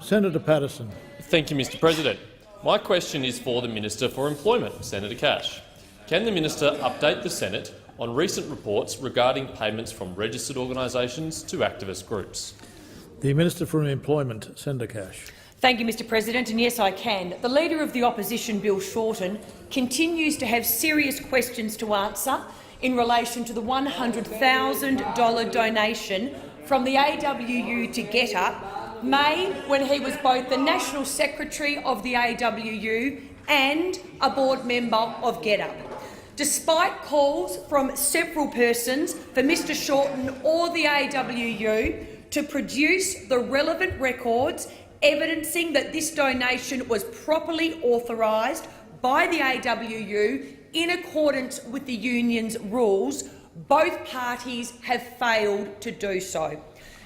Senator Paterson. Thank you, Mr President. My question is for the Minister for Employment, Senator Cash. Can the Minister update the Senate on recent reports regarding payments from registered organisations to activist groups? The Minister for Employment, Senator Cash. Thank you, Mr President, and yes, I can. The Leader of the Opposition, Bill Shorten, continues to have serious questions to answer in relation to the $100,000 donation from the AWU to GetUp, made when he was both the National Secretary of the AWU and a board member of GetUp. Despite calls from several persons for Mr Shorten or the AWU to produce the relevant records evidencing that this donation was properly authorised by the AWU in accordance with the union's rules, both parties have failed to do so.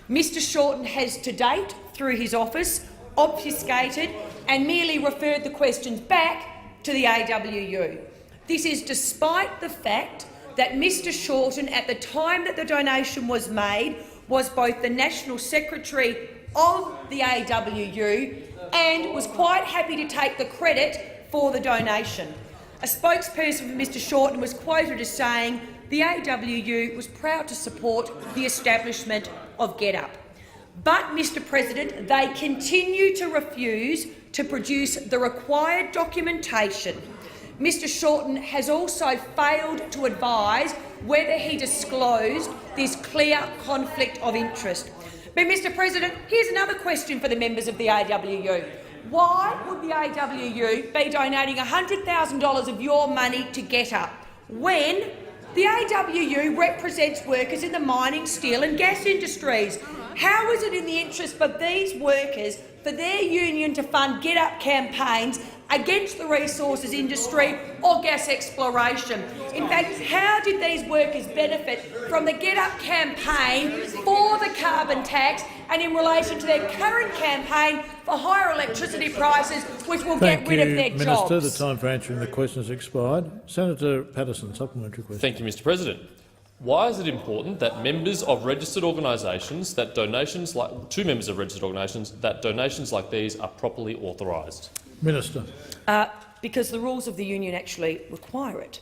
Mr Shorten has to date, through his office, obfuscated and merely referred the questions back to the AWU. This is despite the fact that Mr Shorten, at the time that the donation was made, was both the National Secretary of the AWU and was quite happy to take the credit for the donation. A spokesperson for Mr Shorten was quoted as saying the AWU was proud to support the establishment of GetUp. But, Mr President, they continue to refuse to produce the required documentation. Mr Shorten has also failed to advise whether he disclosed this clear conflict of interest. But, Mr President, here's another question for the members of the AWU. Why would the AWU be donating $100,000 of your money to GetUp when the AWU represents workers in the mining, steel and gas industries? How is it in the interest of these workers for their union to fund GetUp campaigns against the resources industry or gas exploration? In fact, how did these workers benefit from the GetUp campaign for the carbon tax and in relation to their current campaign for higher electricity prices, which will get rid of their jobs? Thank you, Minister. The time for answering the question has expired. Senator Paterson, supplementary question. Thank you, Mr President. Why is it important that members of registered organisations that donations like donations like these are properly authorised? Minister. Because the rules of the union actually require it.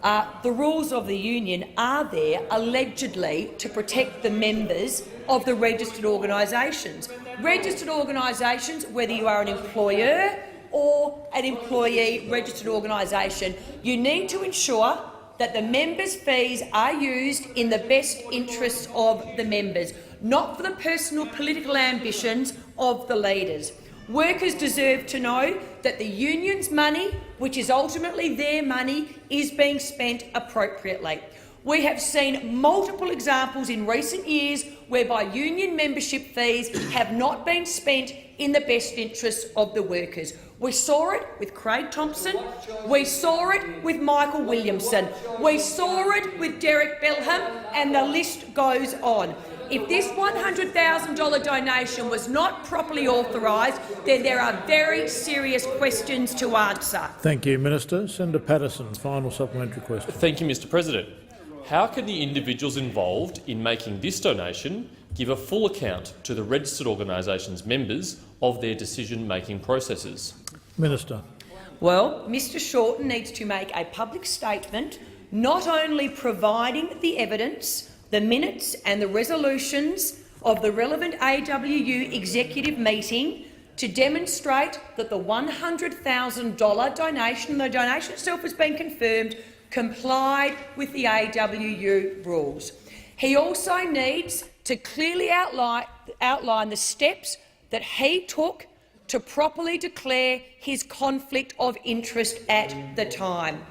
The rules of the union are there allegedly to protect the members of the registered organisations. Registered organisations, whether you are an employer or an employee registered organisation, you need to ensure that the members' fees are used in the best interests of the members, not for the personal political ambitions of the leaders. Workers deserve to know that the union's money, which is ultimately their money, is being spent appropriately. We have seen multiple examples in recent years whereby union membership fees have not been spent in the best interests of the workers. We saw it with Craig Thompson, we saw it with Michael Williamson, we saw it with Derek Belham, and the list goes on. If this $100,000 donation was not properly authorised, then there are very serious questions to answer. Thank you, Minister. Senator Paterson, final supplementary question. Thank you, Mr President. How can the individuals involved in making this donation give a full account to the registered organisation's members of their decision-making processes? Minister. Well, Mr Shorten needs to make a public statement not only providing the evidence, the minutes and the resolutions of the relevant AWU executive meeting to demonstrate that the $100,000 donation, the donation itself has been confirmed, complied with the AWU rules. He also needs to clearly outline the steps that he took to properly declare his conflict of interest at the time.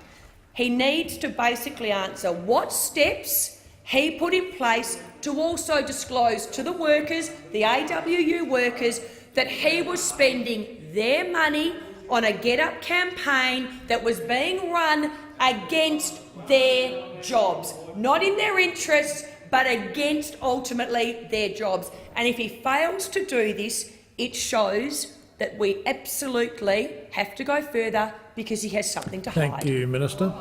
He needs to basically answer what steps he put in place to also disclose to the workers, the AWU workers, that he was spending their money on a GetUp campaign that was being run against their jobs, not in their interests, but against ultimately their jobs. And if he fails to do this, it shows that we absolutely have to go further because he has something to hide. Thank you, Minister.